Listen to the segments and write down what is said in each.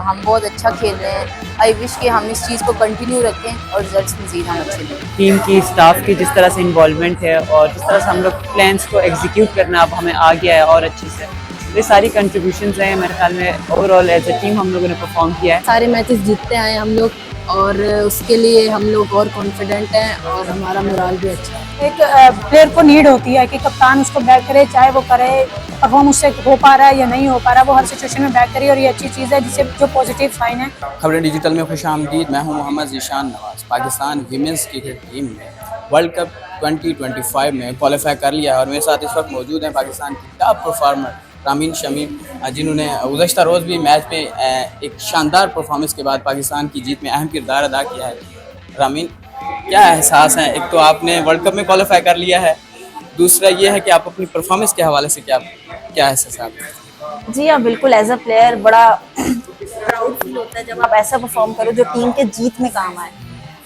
हम बहुत अच्छा खेल रहे हैं। आई विश कि हम इस चीज़ को कंटिन्यू रखें और रिजल्ट्स मज़ीद हम अच्छे दें। टीम की स्टाफ की जिस तरह से इन्वॉल्वमेंट है और जिस तरह से हम लोग प्लान्स को एग्जीक्यूट करना अब हमें आ गया है और अच्छे से, ये सारी कंट्रीब्यूशंस हैं। मेरे ख्याल में ओवरऑल एज ए टीम हम लोगों ने परफॉर्म किया है। सारे मैचेस जीतते आए हम लोग और उसके लिए हम लोग और कॉन्फिडेंट हैं और हमारा मोराल भी अच्छा है। एक प्लेयर को नीड होती है कि कप्तान उसको बैक करे, चाहे वो करे परफॉर्म उससे हो पा रहा है या नहीं हो पा रहा, वो हर सिचुएशन में बैक करे और ये अच्छी चीज़ है जिससे जो पॉजिटिव साइन है। खबरें डिजिटल में खुशामदीद। मैं हूं मोहम्मद ज़ीशान नवाज़। पाकिस्तान विमेंस क्रिकेट टीम ने वर्ल्ड कप 2025 में क्वालिफाई कर लिया है और मेरे साथ इस वक्त मौजूद हैं पाकिस्तान की टॉप परफॉर्मर रामीन शमीम, जिन्होंने गुज़श्ता रोज़ भी मैच में एक शानदार परफॉर्मेंस के बाद पाकिस्तान की जीत में अहम किरदार अदा किया है। रामीन, क्या एहसास है? एक तो आपने वर्ल्ड कप में क्वालिफाई कर लिया है, दूसरा ये है कि आप अपनी परफॉर्मेंस के हवाले से क्या एहसास है आपका? जी हाँ, बिल्कुल एज अ प्लेयर बड़ा प्राउड फील होता है जब आप ऐसा परफॉर्म करो जो टीम के जीत में काम आए।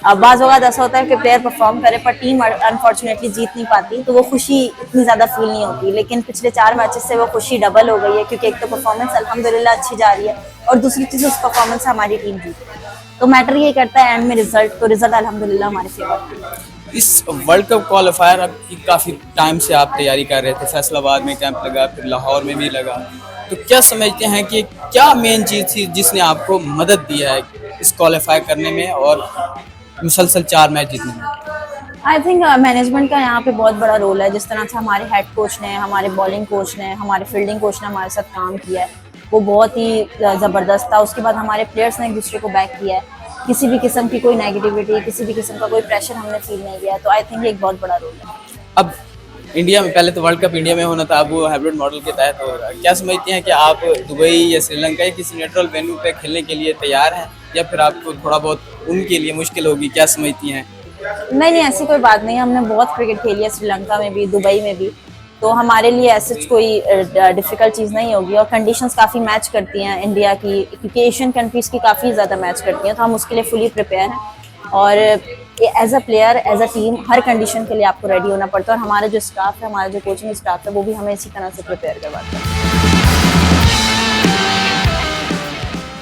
अब बाज़ औक़ात ऐसा होता है कि प्लेयर परफॉर्म करे पर टीम अनफॉर्चुनेटली जीत नहीं पाती, तो वो खुशी इतनी ज़्यादा फील नहीं होती। लेकिन पिछले 4 मैचेस से वो खुशी डबल हो गई है, क्योंकि एक तो परफॉर्मेंस अल्हम्दुलिल्लाह अच्छी जा रही है और दूसरी चीज़ उस परफॉर्मेंस से हमारी टीम जीत रही है। तो मैटर ये करता है एंड में रिजल्ट, तो रिजल्ट अल्हम्दुलिल्लाह हमारे फेवर। इस वर्ल्ड कप क्वालिफायर की काफ़ी टाइम से आप तैयारी कर रहे थे, फैसलाबाद में कैंप लगा, फिर लाहौर में भी लगा, तो क्या समझते हैं कि क्या मेन चीज़ थी जिसने आपको मदद दिया है इस क्वालिफाई करने में और मुसलसल 4 मैच जीतने में? आई थिंक मैनेजमेंट का यहाँ पे बहुत बड़ा रोल है। जिस तरह से हमारे हेड कोच ने, हमारे बॉलिंग कोच ने, हमारे फील्डिंग कोच ने हमारे साथ काम किया है, वो बहुत ही ज़बरदस्त था। उसके बाद हमारे प्लेयर्स ने एक दूसरे को बैक किया है, किसी भी किस्म की कोई नेगेटिविटी, किसी भी किस्म का कोई प्रेशर हमने फील नहीं किया। तो आई थिंक एक बहुत बड़ा रोल है। अब इंडिया में, पहले तो वर्ल्ड कप इंडिया में होना था, अब वो हाइब्रिड मॉडल के तहत हो रहा है। क्या समझते हैं कि आप दुबई या श्रीलंका या किसी न्यूट्रल वेन्यू पे खेलने के लिए तैयार हैं, या फिर आपको थोड़ा बहुत उनके लिए मुश्किल होगी? क्या समझती हैं? नहीं, ऐसी कोई बात नहीं। हमने बहुत क्रिकेट खेली है श्रीलंका में भी, दुबई में भी, तो हमारे लिए ऐसी कोई डिफ़िकल्ट चीज़ नहीं होगी। और कंडीशंस काफ़ी मैच करती हैं इंडिया की, क्योंकि एशियन कंट्रीज़ की काफ़ी ज़्यादा मैच करती हैं, तो हम उसके लिए फुली प्रिपेयर हैं। और as a player, as a team, हर कंडीशन के लिए आपको रेडी होना पड़ता है। और हमारा जो स्टाफ है, हमारा जो कोचिंग स्टाफ है, वो भी हमें इसी तरह से प्रिपेयर करवाता है।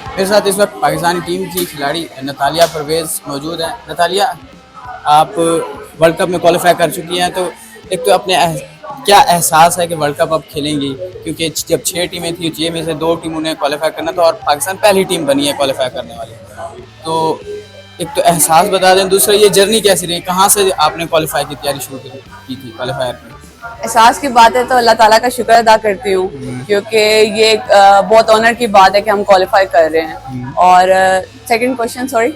मेरे साथ इस वक्त पाकिस्तानी टीम की खिलाड़ी नतालिया परवेज़ मौजूद हैं। नतालिया, आप वर्ल्ड कप में क्वालिफाई कर चुकी हैं, तो एक तो अपने क्या एहसास है कि वर्ल्ड कप अब खेलेंगी? क्योंकि जब 6 टीमें थी, 6 में से 2 टीमों ने क्वालिफाई करना था और पाकिस्तान पहली टीम बनी है क्वालिफाई करने वाली। तो एक तो एहसास बता दें, दूसरा ये जर्नी कैसी रही, कहाँ से आपने क्वालिफाई की तैयारी शुरू की थी क्वालिफायर की? एहसास की बात है तो अल्लाह ताला का शुक्र अदा करती हूँ, क्योंकि ये एक बहुत ऑनर की बात है कि हम क्वालिफाई कर रहे हैं। और सेकंड क्वेश्चन, सॉरी,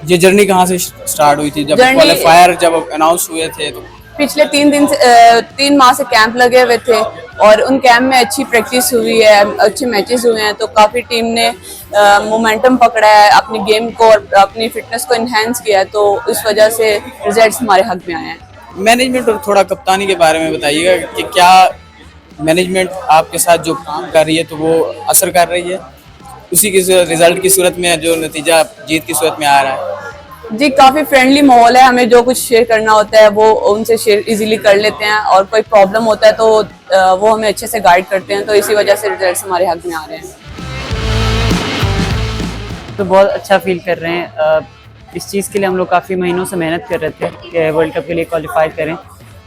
ये जर्नी कहाँ से स्टार्ट हुई थी? जब क्वालिफायर जब अनाउंस हुए थे तो पिछले 3 माह से कैंप लगे हुए थे और उन कैंप में अच्छी प्रैक्टिस हुई है, अच्छे मैचेस हुए हैं, तो काफ़ी टीम ने मोमेंटम पकड़ा है, अपनी गेम को और अपनी फिटनेस को इन्हेंस किया है, तो इस वजह से रिजल्ट्स हमारे हक में आए हैं। मैनेजमेंट और थोड़ा कप्तानी के बारे में बताइएगा कि क्या मैनेजमेंट आपके साथ जो काम कर रही है तो वो असर कर रही है उसी के रिजल्ट की सूरत में, जो नतीजा जीत की सूरत में आ रहा है? जी, काफ़ी फ्रेंडली माहौल है। हमें जो कुछ शेयर करना होता है वो उनसे शेयर इजीली कर लेते हैं, और कोई प्रॉब्लम होता है तो वो हमें अच्छे से गाइड करते हैं, तो इसी वजह से रिजल्ट्स हमारे हक में आ रहे हैं। तो बहुत अच्छा फील कर रहे हैं। इस चीज़ के लिए हम लोग काफ़ी महीनों से मेहनत कर रहे थे कि वर्ल्ड कप के लिए क्वालिफाई करें,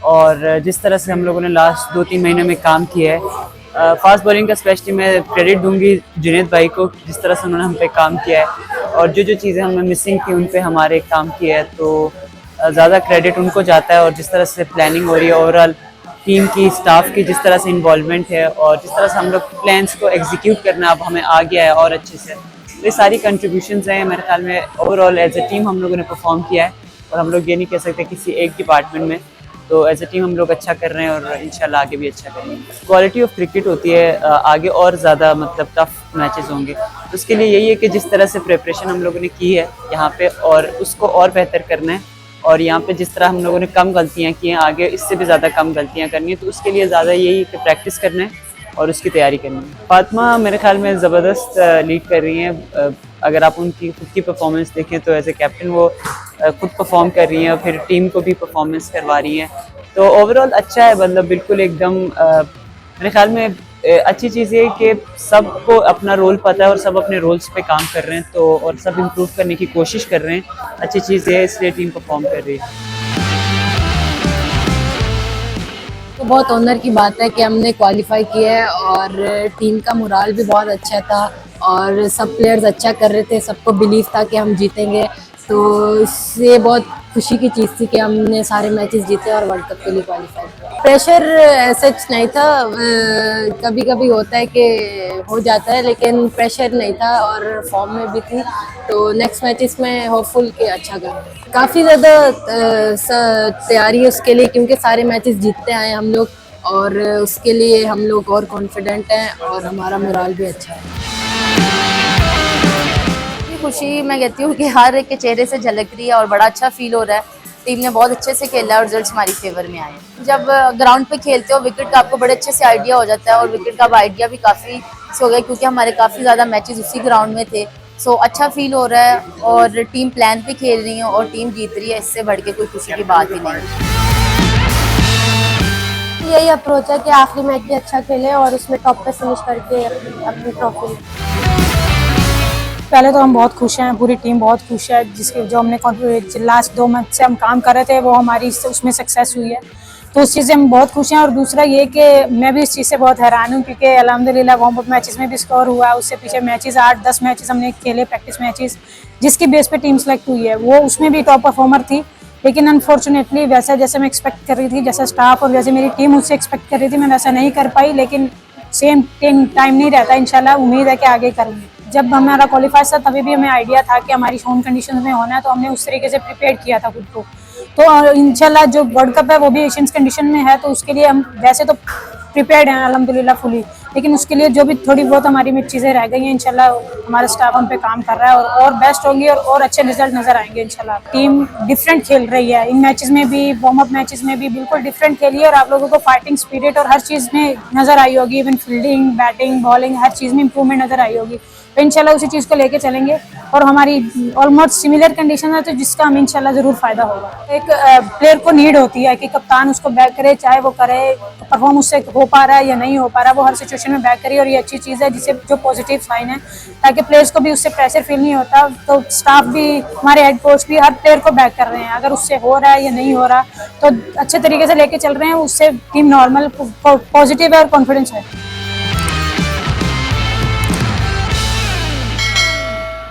और जिस तरह से हम लोगों ने लास्ट 2-3 महीनों में काम किया है, फास्ट बॉलिंग का स्पेशली मैं क्रेडिट दूंगी जुनैद भाई को, जिस तरह से उन्होंने हम पे काम किया है और जो चीज़ें हमें मिसिंग थी उन पे हमारे काम किया है, तो ज़्यादा क्रेडिट उनको जाता है। और जिस तरह से प्लानिंग हो रही है, ओवरऑल टीम की स्टाफ की जिस तरह से इन्वॉल्वमेंट है और जिस तरह से हम लोग प्लान्स को एग्जीक्यूट करना अब हमें आ गया है और अच्छे से, ये सारी कंट्रीब्यूशंस हैं। मेरे ख्याल में ओवरऑल एज ए टीम हम लोगों ने परफॉर्म किया है, और हम लोग ये नहीं कह सकते किसी एक डिपार्टमेंट में, तो एज ए टीम हम लोग अच्छा कर रहे हैं और इंशाल्लाह आगे भी अच्छा करेंगे। क्वालिटी ऑफ क्रिकेट होती है, आगे और ज़्यादा मतलब टफ मैचेस होंगे, तो उसके लिए यही है कि जिस तरह से प्रिपरेशन हम लोगों ने की है यहाँ पे, और उसको और बेहतर करना है, और यहाँ पे जिस तरह हम लोगों ने कम गलतियाँ की हैं, आगे इससे भी ज़्यादा कम गलतियाँ करनी है, तो उसके लिए ज़्यादा यही कि प्रैक्टिस करना है और उसकी तैयारी करनी है। फातिमा मेरे ख्याल में ज़बरदस्त लीड कर रही हैं। अगर आप उनकी खुद की परफॉर्मेंस देखें तो एज ए कैप्टन वो खुद परफॉर्म कर रही हैं और फिर टीम को भी परफॉर्मेंस करवा रही हैं, तो ओवरऑल अच्छा है। मतलब बिल्कुल एकदम मेरे ख्याल में अच्छी चीज़ ये है कि सबको अपना रोल पता है और सब अपने रोल्स पे काम कर रहे हैं, तो और सब इम्प्रूव करने की कोशिश कर रहे हैं। अच्छी चीज़ ये है, इसलिए टीम परफॉर्म कर रही है। तो बहुत ऑनर की बात है कि हमने क्वालिफाई किया है और टीम का मोराल भी बहुत अच्छा था और सब प्लेयर्स अच्छा कर रहे थे, सबको बिलीव था कि हम जीतेंगे। तो इससे बहुत खुशी की चीज़ थी कि हमने सारे मैचेस जीते और वर्ल्ड कप के लिए क्वालिफाई किया। प्रेशर ऐसा नहीं था, कभी कभी होता है कि हो जाता है, लेकिन प्रेशर नहीं था और फॉर्म में भी थी। तो नेक्स्ट मैचेस में होपफुल के अच्छा करेंगे। काफ़ी ज़्यादा तैयारी है उसके लिए, क्योंकि सारे मैचेस जीतते आए हम लोग और उसके लिए हम लोग और कॉन्फिडेंट हैं और हमारा मोराल भी अच्छा है। खुशी मैं कहती हूँ कि हर एक के चेहरे से झलक रही है और बड़ा अच्छा फील हो रहा है। टीम ने बहुत अच्छे से खेला और रिजल्ट्स हमारी फेवर में आए हैं। जब ग्राउंड पे खेलते हो विकेट का आपको बड़े अच्छे से आइडिया हो जाता है और विकेट का आइडिया भी काफ़ी हो गया, क्योंकि हमारे काफ़ी ज़्यादा मैचेस उसी ग्राउंड में थे। सो अच्छा फील हो रहा है और टीम प्लान पे खेल रही है और टीम जीत रही है, इससे बढ़ के कोई खुशी की बात ही नहीं। यही अप्रोच है कि आखिरी मैच भी अच्छा खेले और उसमें टॉप पे फिनिश करके अपनी ट्रॉफी। पहले तो हम बहुत खुश हैं, पूरी टीम बहुत खुश है, जिसके जो हमने लास्ट 2 मंथ से हम काम कर रहे थे वो हमारी उसमें सक्सेस हुई है, तो उस चीज़ से हम बहुत खुश हैं। और दूसरा ये कि मैं भी इस चीज़ से बहुत हैरान हूँ, क्योंकि अल्हम्दुलिल्लाह वार्म अप मैचेस में भी स्कोर हुआ है, उससे पीछे मैचेस 8-10 मैचेस हमने खेले प्रैक्टिस मैचेस, जिसकी बेस पे टीम सेलेक्ट हुई है, वो उसमें भी टॉप परफॉर्मर थी। लेकिन अनफॉर्चुनेटली वैसा जैसे मैं एक्सपेक्ट कर रही थी, जैसा स्टाफ और जैसे मेरी टीम उससे एक्सपेक्ट कर रही थी, मैं वैसा नहीं कर पाई। लेकिन सेम टाइम नहीं रहता, इंशाल्लाह उम्मीद है कि आगे करूँगी। जब हमारा क्वालिफाई था तभी भी हमें आइडिया था कि हमारी होम कंडीशन में होना है, तो हमने उस तरीके से प्रिपेयर किया था खुद को। तो इंशाल्लाह जो वर्ल्ड कप है वो भी एशियंस कंडीशन में है, तो उसके लिए हम वैसे तो प्रिपेयर्ड हैं अल्हम्दुलिल्लाह फुली, लेकिन उसके लिए जो भी थोड़ी बहुत हमारी में चीज़ें रह गई हैं, इंशाल्लाह हमारा स्टाफ हम पे काम कर रहा है और बेस्ट होंगी और अच्छे रिजल्ट नज़र आएंगे इंशाल्लाह। टीम डिफरेंट खेल रही है, इन मैचेस में भी वार्म अप मैचेस में भी बिल्कुल डिफरेंट खेली है और आप लोगों को फाइटिंग स्पिरिट और हर चीज़ में नज़र आई होगी, इवन फील्डिंग, बैटिंग, बॉलिंग, हर चीज़ में इंप्रूवमेंट नज़र आई होगी। तो इंशाल्लाह उसी चीज़ को लेके चलेंगे और हमारी ऑलमोस्ट सिमिलर कंडीशन है, तो जिसका हमें इंशाल्लाह ज़रूर फ़ायदा होगा। एक प्लेयर को नीड होती है कि कप्तान उसको बैक करे, चाहे वो करे परफॉर्म उससे हो पा रहा है या नहीं हो पा रहा है, वो हर सिचुएशन में बैक करे, और ये अच्छी चीज़ है जिससे जो पॉजिटिव साइन है, ताकि प्लेयर्स को भी उससे प्रेशर फील नहीं होता। तो स्टाफ भी, हमारे हेड कोच भी हर प्लेयर को बैक कर रहे हैं, अगर उससे हो रहा है या नहीं हो रहा तो अच्छे तरीके से लेके चल रहे हैं, उससे टीम नॉर्मल पॉजिटिव है और कॉन्फिडेंस है।